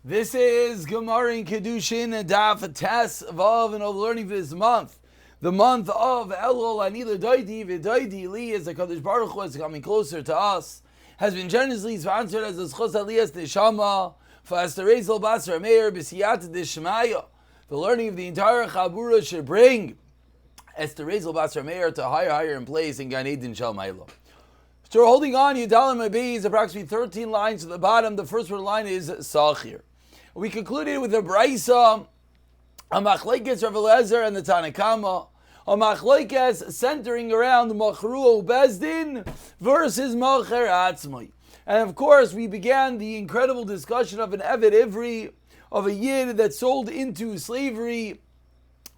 This is Gemara in Kiddushin and Daf Tes Vav, and all learning for this month. The month of Elul, Anila Daidi, Vidaidi Li, as the Kadosh Baruch Hu is coming closer to us, has been generously sponsored as the Schos Aliyas Neshama, for Astarezel Basar Meir, B'siyat Dishmaya. The learning of the entire Chabura should bring Astarezel Basar Meir to higher in place in Gan Eden Shel Ma'ila. So we're holding on, Yudalim Abi is approximately 13 lines to the bottom. The first line is Sachir. We concluded with a Braisa, a Machlekes Rav Eliezer and the Tanakama, a Machlekes centering around Machruo Bezdin versus Mocher Atzmai. And of course, we began the incredible discussion of an Eved Ivri, of a Yid that sold into slavery.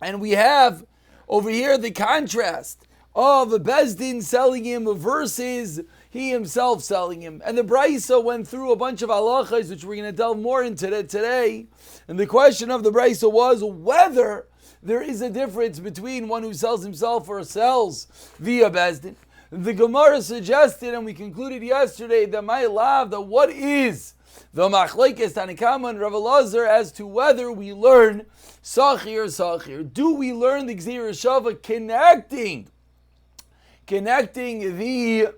And we have over here the contrast of a Bezdin selling him versus he himself selling him. And the Braisa went through a bunch of halachas, which we're going to delve more into today. And the question of the Braisa was whether there is a difference between one who sells himself or sells via Bezdin. The Gemara suggested, and we concluded yesterday, that my love, that what is the Machlekes Tanakama and Rav Eliezer as to whether we learn Sachir. Do we learn the Gzir Shava connecting the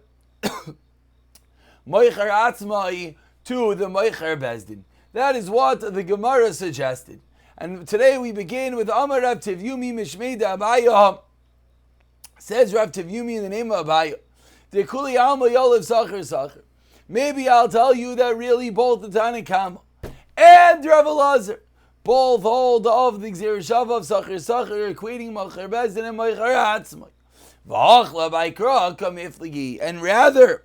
Moicher Atzmai to the Moicher Bezdin? That is what the Gemara suggested. And today we begin with Amar Rav Tevyumi Mishmei Abaya. Says Rav Tevyumi in the name of Abaya, De Kuli Alma Yolav Sachir. Maybe I'll tell you that really both the Tanakama and Rav Eliezer both hold of the Gzir Shava of Sachir, equating Moicher Bezdin and Moicher Atzmai. And rather,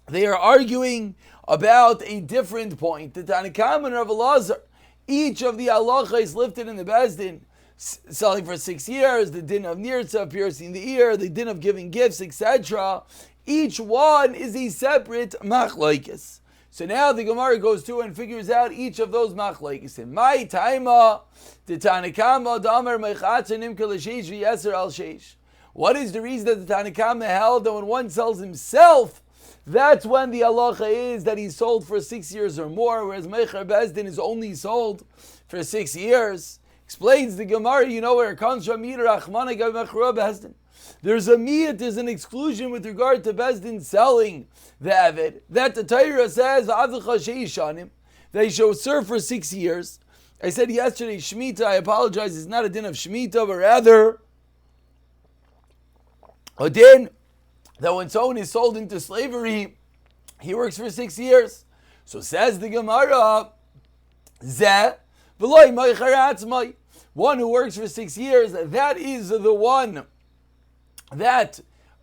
they are arguing about a different point. The Tanakam and Rav Eliezer, each of the halacha is lifted in the Bezdin, selling for 6 years, the din of nirtza, piercing the ear, the din of giving gifts, etc. Each one is a separate machlokes. So now the Gemara goes through and figures out each of those machlokes. In my taima, the Tanakama damer mechatza nimka l'sheish v'yeser al sheish. What is the reason that the Tanakama held that when one sells himself, that's when the halacha is that he's sold for 6 years or more, whereas Moicher Bezdin is only sold for 6 years? Explains the Gemara, you know where it comes from. There's a miyat, there's an exclusion with regard to Bezdin selling the Eved, that the Torah says that he shall serve for 6 years. I said yesterday, Shemitah, I apologize, it's not a din of Shemitah, but rather a din that when someone is sold into slavery, he works for 6 years. So says the Gemara, one who works for 6 years, that is the one that,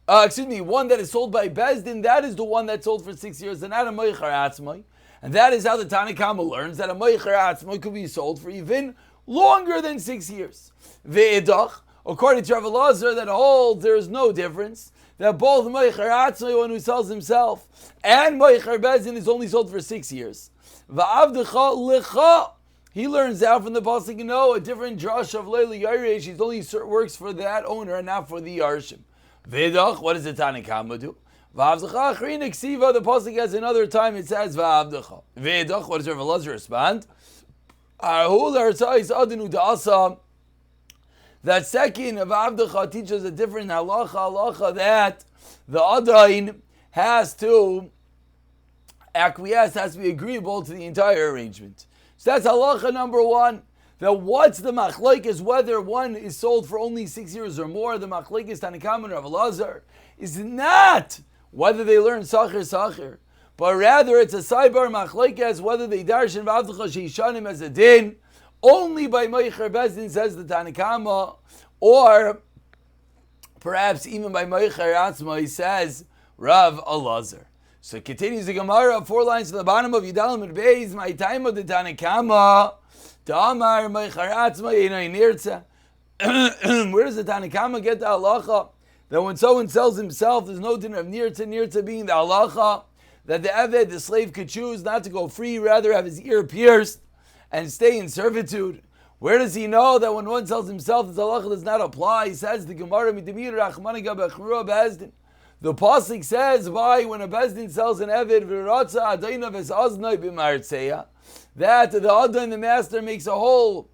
one that is sold by Bezdin, that is the one that sold for 6 years, and not a Moicher Atzmai. And that is how the Tanakama learns that a Moicher Atzmai could be sold for even longer than 6 years. Ve'edach, according to Rav Eliezer, that holds there is no difference, that both Moicher Atzmai, one who sells himself, and Moicher Bezdin is only sold for 6 years. Va'avdecha lecha, he learns out from the pasuk, a different drush of Leila Yaresh, he only works for that owner and not for the Yarshim. Vedach, what does the Tanakama do? Va'avdecha achrina ksiva, the pasuk has another time, it says Va'avdecha. Vedach, what does Rav Eliezer respond? Arhul arsais adinu da'asa. That second of Avdecha teaches a different halacha that the Adain has to acquiesce, has to be agreeable to the entire arrangement. So that's halacha number one. That what's the machlokes, whether one is sold for only 6 years or more, the machlokes Tanakam and Rav Eliezer is not whether they learn Sachir, but rather it's a Saibar machlokes, whether they darshan Avdecha sheishanim as a din, only by Moicher Bezdin, says the Tanakama, or perhaps even by Moicher Atzmai, says Rav Eliezer. So continues the Gemara, 4 lines to the bottom of Yudalim and Beis, my time of the Tanakama, Damar Moicher Atzmai Einay Nirtza. Where does the Tanakama get the halacha that when someone sells himself, there's no din of Nirtza being the halacha, that the Eved, the slave, could choose not to go free, rather have his ear pierced and stay in servitude? Where does he know that when one sells himself, the halacha does not apply? He says the Gemara, The pasuk says, "Why when a bezdin sells an eved v'ratza adayna v'saznai b'martzeya," that the adon, the master, makes a hole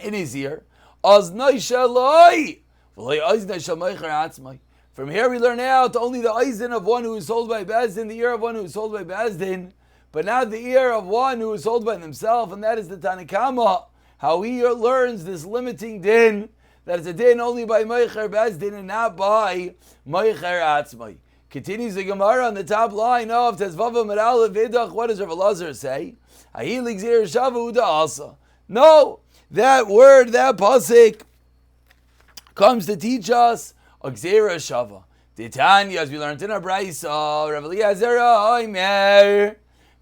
in his ear. Aznai shaloi v'loi aznai shal meicher atzmai. From here we learn out only the eizin of one who is sold by bezdin, the ear of one who is sold by bezdin, but not the ear of one who is sold by himself, and that is the Tanakama. How he learns this limiting din, that it's a din only by Meicher Bezdin and not by Meicher Atzmai. Continues the Gemara on the top line of Tezvava Meral Vidach. What does Rav Elazar say? Ahilig Zir Shavu Asa. No, that word, that pasuk, comes to teach us Gzera Shava. Titania, as we learned in our Brisa, Rav Eliezer Oimer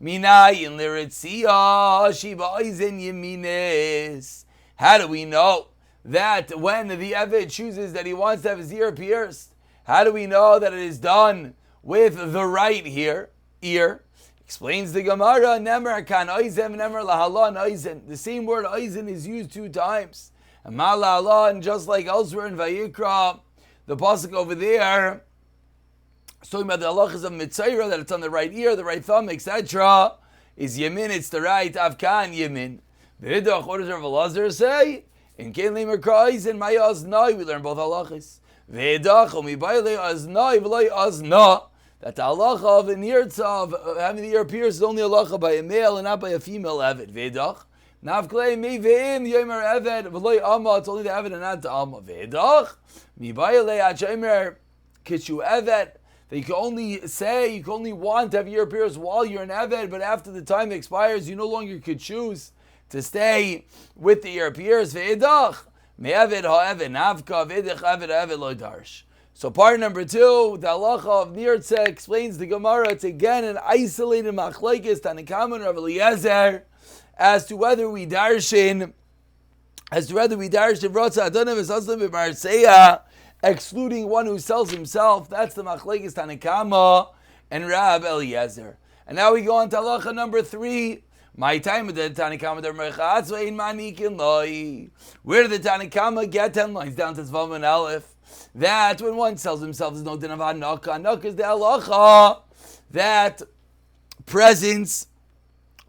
Minayin Liritzia Shiva Eisen Yeminis. How do we know that when the Eved chooses that he wants to have his ear pierced, how do we know that it is done with the right ear? Explains the Gemara, Nemer kan oizen, nemer lahalon oizen. The same word oizen is used 2 times. And malahalon, just like elsewhere in Vayikra, the pasuk over there, it's talking about the halachas of Mitzayra, that it's on the right ear, the right thumb, etc. Is Yemin, it's the right, Avkan Yemin. V'idach, what does Rav Elazar say? In Kelim Merkais and Maya Aznai, we learn both halachas. V'idach, umibayle Aznai, v'loi Azna. That the halacha of an ear of having the ear pierced is only halacha by a male and not by a female Eved. V'idach, Navklei mi v'im yomer Eved, v'loi Amma, it's only the Eved and not the Amma. V'idach, mibayle Achamer Kishu Eved. That you can only say, you can only want to have your ear pierced while you're an Eved, but after the time expires, you no longer could choose to stay with the ear pierced. Ve'edach, me'eved ha'eved navka, ve'edach eved ha'eved lo darsh. So part number 2, the halacha of Nirtzeh explains the Gemara. It's again an isolated machlekes, Tanakama and Rav Eliezer, as to whether we darshin Rotza Adonim v'Saslim b'Marseya, excluding one who sells himself. That's the machlekes Tanakama and Rav Eliezer. And now we go on to halacha number 3. My time with the Tanakama der Merchatz in Manikin Loi. Where did the Tanakama get 10 lines down to Zvam and Aleph? That when one sells himself, there's no din of Hanaka. Hanaka is the halacha that presents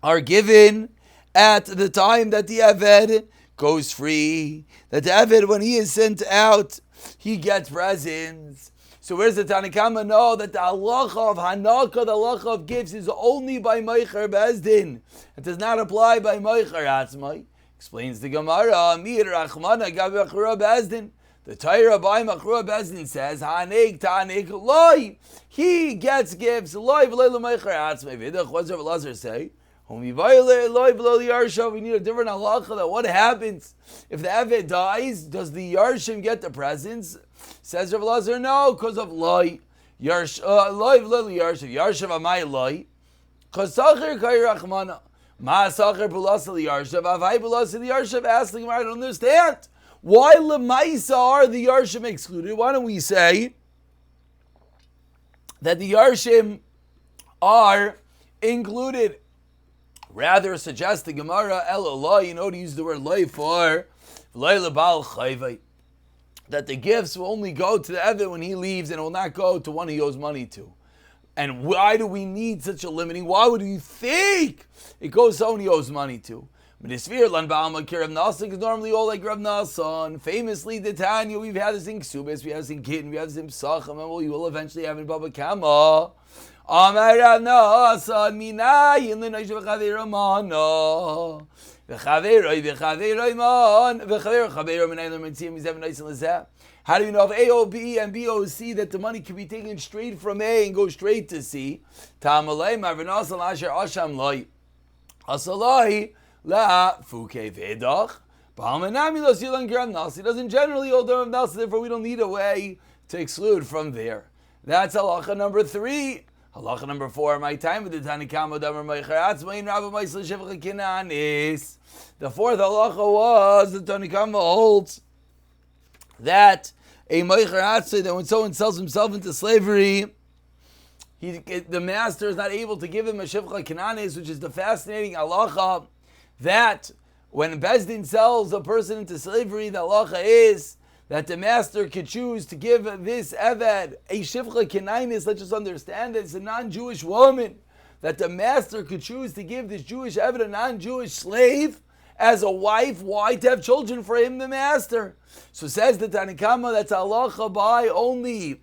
are given at the time that the Eved goes free. That the Eved, when he is sent out, he gets presents. So where's the Tanakama know that the halacha of Hanaka, the halacha of gifts, is only by Meicher Bezdin? It does not apply by Meicher Atzmai. Explains the Gemara, Mir Rachmana Gabi Achura Bezdin. The Torah by Machura Bezdin says, Hanik Tanik Loi. He gets gifts. Loi v'loi l'Meicher Atzmai. Vidach, what does Rav Elazar say? We need a different halacha that what happens if the Eved dies? Does the Yarshim get the presents? Says Rav Elazar, no, because of Loi. Loi v'loi Yarshim. Yarshim amai Loi. Because Sachir kai Rachmana. Ma Sachir bulasa l'Yarshim. Avai bulasa l'Yarshim. Ask the Gemara, I don't understand. Why Lemaisa are the Yarshim excluded? Why don't we say that the Yarshim are included? Rather suggest the Gemara El, you know, to use the word loy for that the gifts will only go to the Eved when he leaves and it will not go to one he owes money to. And why do we need such a limiting? Why would you think it goes to someone he owes money to? Because normally all like Rav Nasan. Famously, the Tanya, we've had this in Ksubis, we have this in Kiddushin, we have this in Psachim, and we will eventually have in Baba Kama. Amar Rav Nasan, minayin l'naish v'chaveiro mano. V'chaveiro man. V'chaveiro minayin l'mitziyim mizev naisin l'zeh. How do you know if A, O, B, and B, O, C that the money can be taken straight from A and go straight to C? Ta'amalei Rav Nasan l'asher asham loy. Asalai la fuke v'edach. He doesn't generally hold Rav Nasan, therefore we don't need a way to exclude from there. That's halacha number 3. Halacha number 4, my time with the Tanakama Damar Meicher Atzmai and Rabbi Meisel Shevcha Kinanis. The 4th halacha was the Tanakama holds that a Meicher Atzmai, that when someone sells himself into slavery, the master is not able to give him a Shevcha Kinanis, which is the fascinating halacha that when Bezdin sells a person into slavery, the halacha is that the master could choose to give this Eved a Shivcha Kenainis. Let's just understand that it's a non-Jewish woman, that the master could choose to give this Jewish Eved, a non-Jewish slave, as a wife. Why? To have children for him, the master. So says the Tanakama, that's halacha by only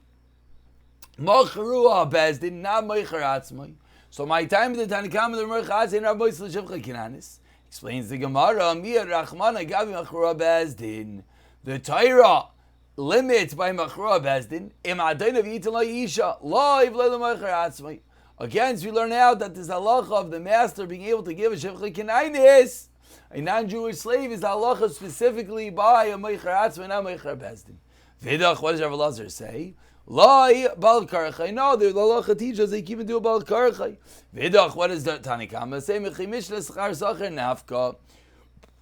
Machru Bezdin, not Meicher Atzmai. So my time the Tanakama, the Meicher Atzmai, Rabbi Shivcha Kenainis. Explains the Gemara, Miyad Rachmana Gavi Machru Bezdin. The Torah limits by Machru Bezdin. Im Adainav Yitin La Isha, La Ivle La Meicher Atzmai. Again, we learn out that this halacha of the master being able to give a Shivcha Kenainis, a non-Jewish slave, is the halacha specifically by a Meicher Atzmai, not Meicher Bezdin. Vidach, what does Rav Elazar say? Lai Bal Karchai. No, the halacha teaches they keep do a Bal Karchai. Vidach, what does the Tanakama say? Mechimish L'Schar Sacher Nafka.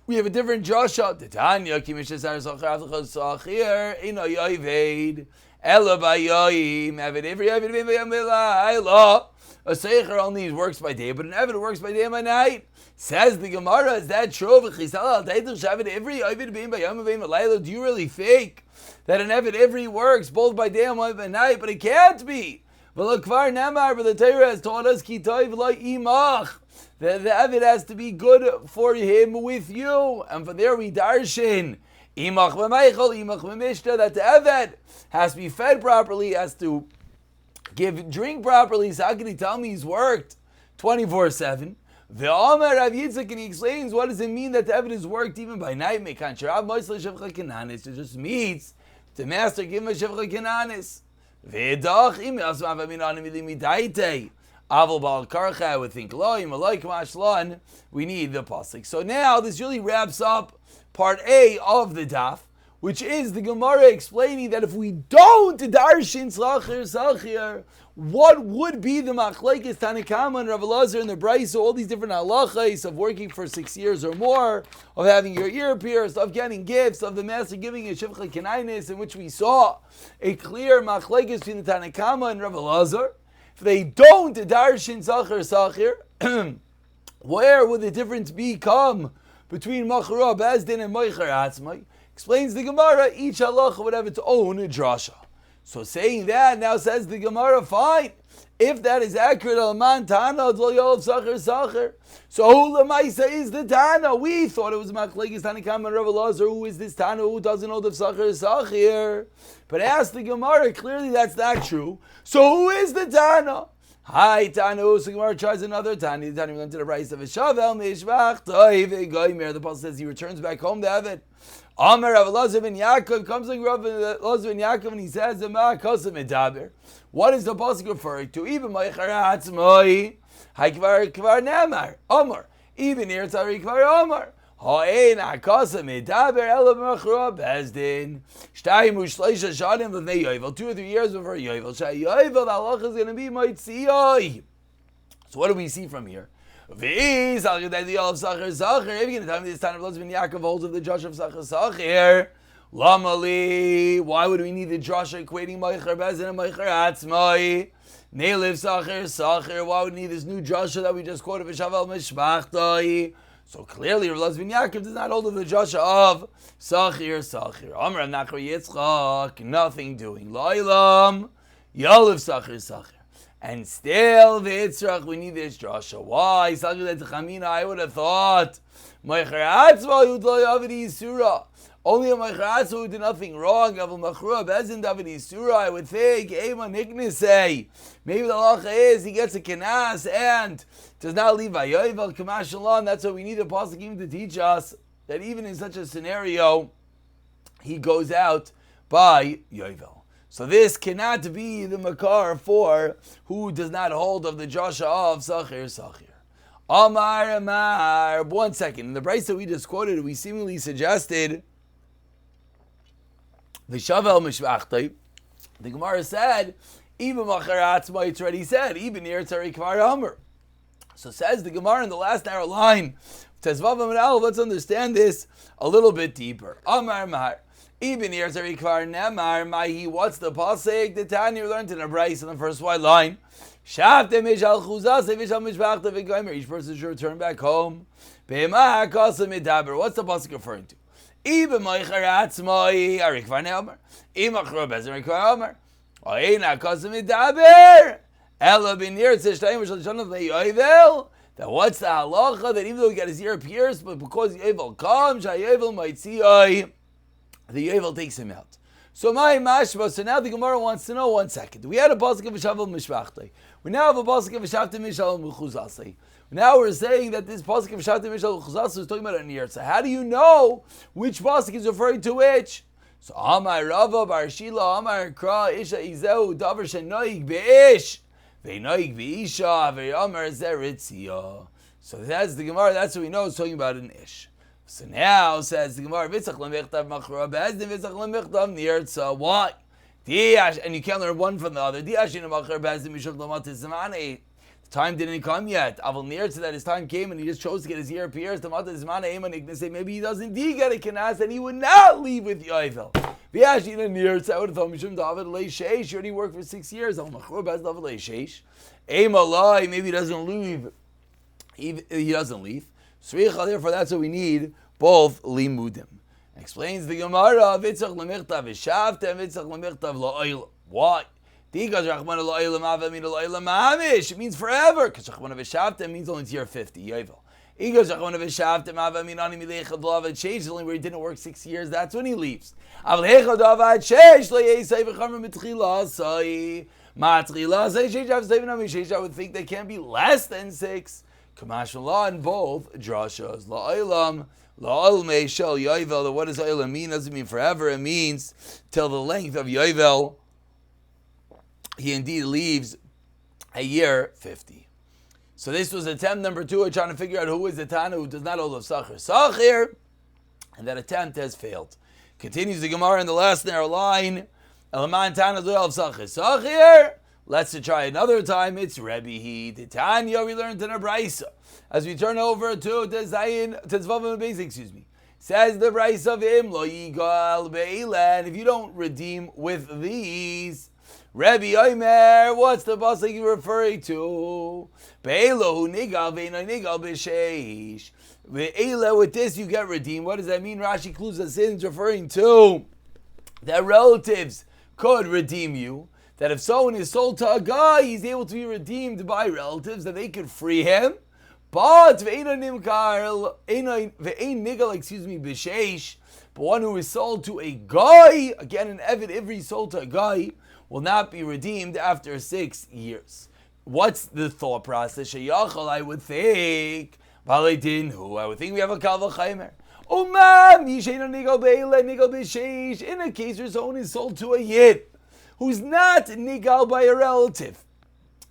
We have a different Joshua. The Tanya, Kimish L'Schar Sacher Sacher, Ino Yoived, Ela Bayoim, Evid Ivri, Evid Bimbayamila, Ela. A Seicher only works by day, but an Evid works by day and by night. Says the Gemara, is that true? Do you really think that an Eved Ivri works both by day and by night? But it can't be. But the Torah has taught us that the Eved has to be good for him with you. And from there we darshan that the Eved has to be fed properly, has to drink properly. So how can he tell me he's worked 24/7? The Omer Rav Yitzchak, and he explains what does it mean that the Eved is worked even by night. It just means the master give him a Shivcha Kenanis. I would think we need the pasuk. So now this really wraps up part A of the daf, which is the Gemara explaining that if we don't darshin Sachir, what would be the machlekes Tanakama and Rav Elazar and the Brisa, all these different halachas of working for 6 years or more, of having your ear pierced, of getting gifts, of the master giving a Shivcha Kenainis, in which we saw a clear machlekes between the Tanakama and Rav Elazar. If they don't darshin Sachir, where would the difference become between Machru Bezdin and Meicher Atzmai? Explains the Gemara, each halacha would have its own drasha. So saying that, now says the Gemara, fine. If that is accurate, Alman Tana, Dloyol Sacher. So who Lamaisa is the Tana? We thought it was Machlekes Tanakam and Rav Elazar. Who is this Tana who doesn't know the Sacher? But ask the Gemara, clearly that's not true. So who is the Tana? Hi Tana, so Gemara tries another Tana. The Tana went to the Brisa of Shavel Mishvach Toiv Goimer. The Pasuk says he returns back home to Eved. Amar Rav Elazar ben Yaakov comes like Rav Elazar ben Yaakov and he says, what is the pasuk referring to? Even Meicher Atzmai, Haikvar Kvar Namar, Amar, even here Tzari Kvar Amar, Ha'ein Akasa Medaber Ela Machru Bezdin, Shtayim Ushleisha Shadim V'nei Yovel, 2 or 3 years before Yovel, Shay Yovel, the halacha is going to be Moitziyoi. So what do we see from here? If you're going to tell me this time of Elazar ben Yaakov holds of the Josh of Sachir, Lamali, why would we need the Josh equating Meicher Bezdin and Meicher Atzmai? Neiliv Sachir, why would we need this new Josh that we just quoted, V'shavel Mishpachtai? So clearly, Elazar ben Yaakov does not hold of the Josh of Sachir. Amar Nachor Yitzchak, nothing doing. Loilam, Yoliv Sachir. And still, the Yitzchak, we need this drasha. Why? I would have thought, only a Meicher Atzmai who did nothing wrong. I would think, maybe the halacha is he gets a kenas and does not leave by Yovel, Kamash Shalom. That's why we need a pasuk even to teach us that even in such a scenario, he goes out by Yovel. So this cannot be the makar for who does not hold of the Joshua of Sachir. Amar. 1 second. In the Brisa we just quoted, we seemingly suggested the Shavel Mishvachtai. The Gemara said, even Machar Atzmai, it's already said, even near Tzari Kvar Amar. So says the Gemara in the last narrow line, let's understand this a little bit deeper. Amar. Even here, Tzari Kvar Nemar, Mahi, what's the pasuk? The Tanya learned in a Brisa in the first white line. Each person should return back home. What's the pasuk referring to? Even Meicher Atzmai, Arikvar Neomer. Imachro Bezer Rikvar Omer. Oina Kosim Idaber. Ella Binir Tzishtayim Shalishonav Le'yovel. That what's the halacha that even though he got his ear pierced, but because the Yovel comes, Yovel might see the Yovel takes him out. So my mashma. So now the Gemara wants to know. 1 second. We had a pasuk of V'shavel Mishpachtei. We now have a pasuk of V'shavtem Mishal Mechuzasei. Now we're saying that this pasuk of V'shavtem Mishal Mechuzasei is talking about a near. So how do you know which pasuk is referring to which? So Amar Rava Bar Shila Amar Kra Isha Izeu Davar Shenoig Beish. So that's the Gemara, that's what we know, it's talking about an ish. So now says the Gemara, why? And you can't learn one from the other. The time didn't come yet. So that his time came and he just chose to get his ear pierced. Maybe he does indeed get a kenas and he would not leave with Yovel. He already worked for 6 years. Maybe he doesn't leave. He doesn't leave. Therefore, that's what we need, both limudim. Explains the Gemara, why? It means forever. Because it means only to year 50. Yovel. Only where he didn't work 6 years, that's when he leaves. I would think they can't be less than 6. Kamash law in both drashas. What does Oilam mean? Doesn't mean forever. It means till the length of Yovel. He indeed leaves a year 50. So this was attempt number 2. We're trying to figure out who is the Tana who does not hold of Sachir. And that attempt has failed. Continues the Gemara in the last narrow line. Let's try another time. It's Rebbe. The Tanya we learned in a Brisa. As we turn over to Tzvavim Beis, says the Brisa of him, Lo Yigal Be'ila. And if you don't redeem with these, Rebbe Omer, what's the pasuk you're referring to? Be'elo nigal ve'ino nigal b'sheish. Ve'ela, with this you get redeemed. What does that mean? Rashi clues us in, it's referring to that relatives could redeem you. That if someone is sold to a guy, he's able to be redeemed by relatives, that they could free him. But ve'ino nigal b'sheish. But one who is sold to a guy, again an Eved Ivri sold to a guy, will not be redeemed after 6 years. What's the thought process? Sheyachal, I would think. Valedinhu, I would think we have a Kal V'chaimer. In a case where someone is sold to a Yid, who's not nigal by a relative.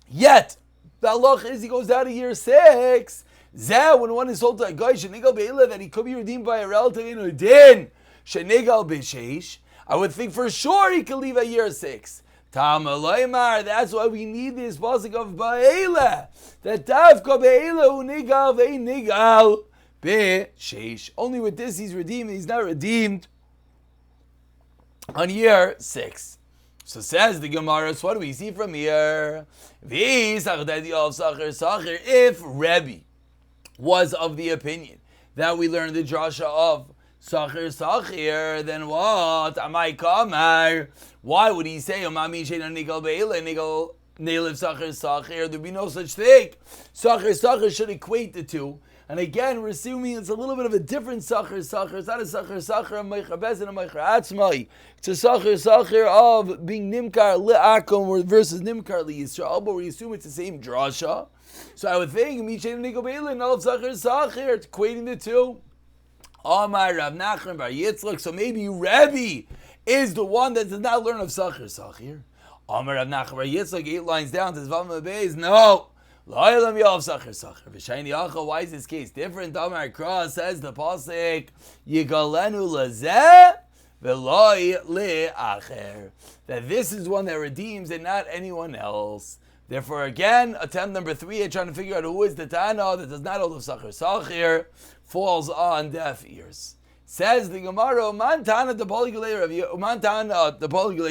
Yet, the halach is he goes out of year 6. When one is sold to a guy, shenigal be'ila, that he could be redeemed by a relative in a din. Shenigal b'sheish. I would think for sure he could leave at year 6. That's why we need this pasuk of Ba'ela. That Tavka Ba'ela unigal ve'nigal b'sheish. Only with this he's redeemed. He's not redeemed on year 6. So says the Gemara. So what do we see from here? If Rebbe was of the opinion that we learned the drasha of Sachir, then what? Amai Kamar. Why would he say, there'd be no such thing. Sachir should equate the two. And again, we're assuming it's a little bit of a different Sachir. It's not a Sachir of Meicher Bezin and Meicher Atzmai. It's a Sachir of being Nimkar Le'akom versus Nimkar Le'Yisrael, but we assume it's the same drasha. So I would think, Sachir, it's equating the two. Amar Rav Nachman Bar Yitzchak. So maybe Rebbe is the one that does not learn of Sachir. Amar Rav Nachman Bar Yitzchak, 8 lines down to Zvam Beis. No. Lo'ilam Yov Sachir. V'shayni Acha. Why is this case different? Amar Kra says the pasuk Yigalenu Lazeh V'loi Le'acher. That this is one that redeems and not anyone else. Therefore, again, attempt number 3 at trying to figure out who is the Tana that does not hold of Sachir falls on deaf ears. Says the Gemara, Man Tana the Poligulei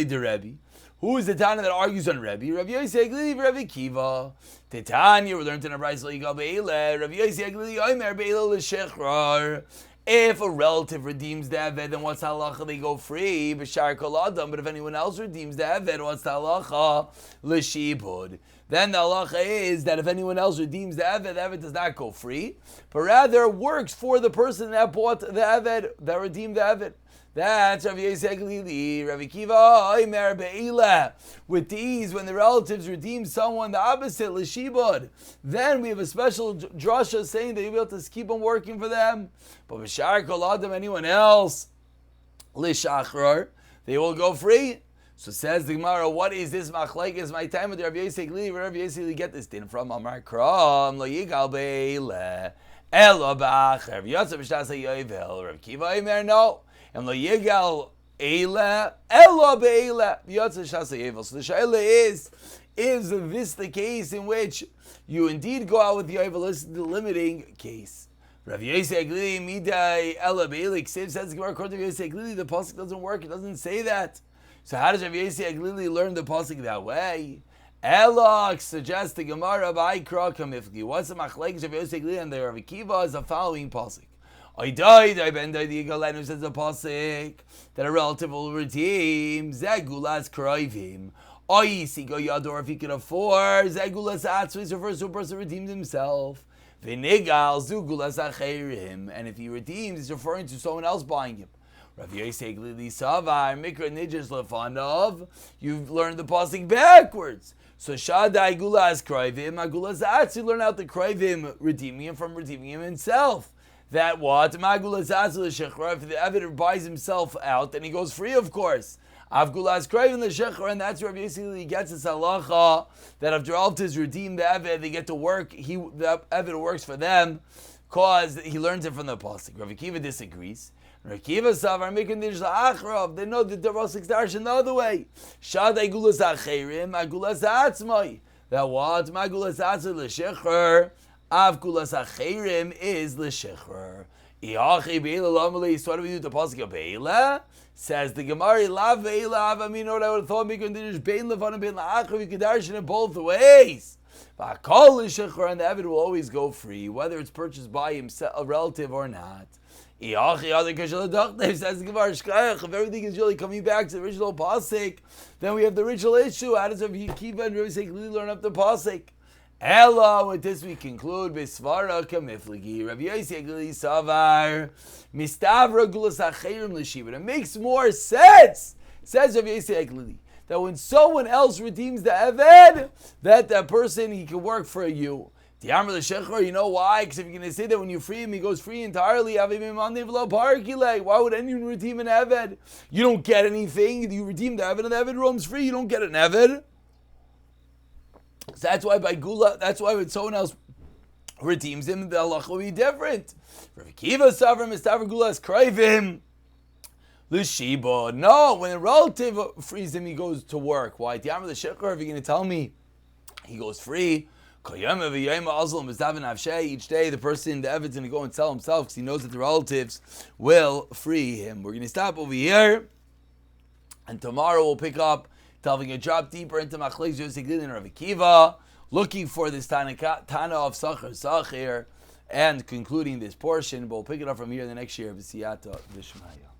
de Rebbe. Who is the Tana that argues on Rebbe? Rabbi Yosei Aglili Rebbe Kiva. The Tanya we learned in a Brayso Yigal Be'ele. Rabbi Yosei Aglili Omer Be'ele L'Shechrar. If a relative redeems the Eved, then what's the halacha? They go free. B'shar kol adam. But if anyone else redeems the Eved, what's the halacha? L'shibud. Then the halacha is that if anyone else redeems the Eved does not go free, but rather works for the person that bought the Eved, that redeemed the Eved. That's Rav Yosef Glili, Rav Akiva, Omer Be'ila. With these, when the relatives redeem someone, the opposite, L'shibud, then we have a special drasha saying that you'll be able to keep on working for them. But B'shar kol adam, anyone else, L'shachrar, they will go free. So says the Gemara, what is this machlekes? My time with Rav Yosef Glili, where Rav Yosef Glili get this din from? Amar Kram, Lo Yigal Be'ila, Elo B'ach, Rav Yosef B'shtas HaYovel, Rav Akiva, Omer, no. And lo yigal eila elo beila yotze shasa yevel. So the shaila is this the case in which you indeed go out with the yovel? This is the limiting case. Rav Yosef Glili midai elo beila. Ksiv says according to Rav Yosef Glili, the pasuk doesn't work. It doesn't say that. So how does Rav Yosef Glili learn the pasuk that way? Elok suggests the Gemara by Kra Kamifli. What's the machlekes of Yosef Glili and the Rav Akiva is the following pasuk. I died, I ben died, the Yigalan, who says a pasuk that a relative will redeem, Zegulas Kroivim. Oisi go Yador, if he can afford, Zegulas Atzvis refers to a person who redeemed himself. Vinigal, Zugulas Acherim, and if he redeems, he's referring to someone else buying him. Rav Yosef Glili Savar, Mikra Nijas Lefanov, you've learned the pasuk backwards. So Shadai Gulas Kroivim, Agulas Atz, you learn out the Kroivim redeeming him from redeeming him himself. That what? If the Eved buys himself out, then he goes free, of course. Avgulas Kravin the Shechar, and that's where basically gets his halacha that if the relatives redeem the Eved, they get to work. The Eved works for them, cause he learns it from the pasuk. Rav Akiva disagrees. Rav Akiva savar making dish la'achrav. They know that the pasuk darshan the other way. Shad agulas acherim, agulas atzmai. That what? Magulas atzmai l'shechar. Avgulas acherim is l'shechar. Iachi beila lamali. So what do we do with the pasuk of beila? Says the Gemara, la beila. I mean, what I would have thought, making dish bein levan bein la'achrav. You could darshan it both ways. V'akol l'shechar, and the Eved will always go free, whether it's purchased by himself, a relative or not. Says the Gemara, if everything is really coming back to the original pasuk, then we have the original issue. How does Rav Akiva and Rav Yosef Glili learn up the pasuk? Ella, with this we conclude. Besvara kamifligi. Rav Yosef Glili savar mistavra gulas acherim l'shibud. It makes more sense, says Rav Yosef Glili, that when someone else redeems the Eved, that person he can work for you. You know why? Because if you're going to say that when you free him, he goes free entirely. Why would anyone redeem an Eved? You don't get anything. You redeem the Eved and the Eved roams free. You don't get an Eved. So that's why by Gula, that's why when someone else redeems him, the halacha will be different. Rav Akiva Savra Mistaver Gulas Kraivim L'Shiba. No, when a relative frees him, he goes to work. Why? If you're going to tell me he goes free, each day the person, the Eved's going to go and sell himself because he knows that the relatives will free him. We're going to stop over here, and tomorrow we'll pick up, delving a drop deeper into Machlekes Yosef Glili and Rav Akiva, looking for this Tana of Sachar, and concluding this portion. But we'll pick it up from here the next year. B'siyata V'shmaya.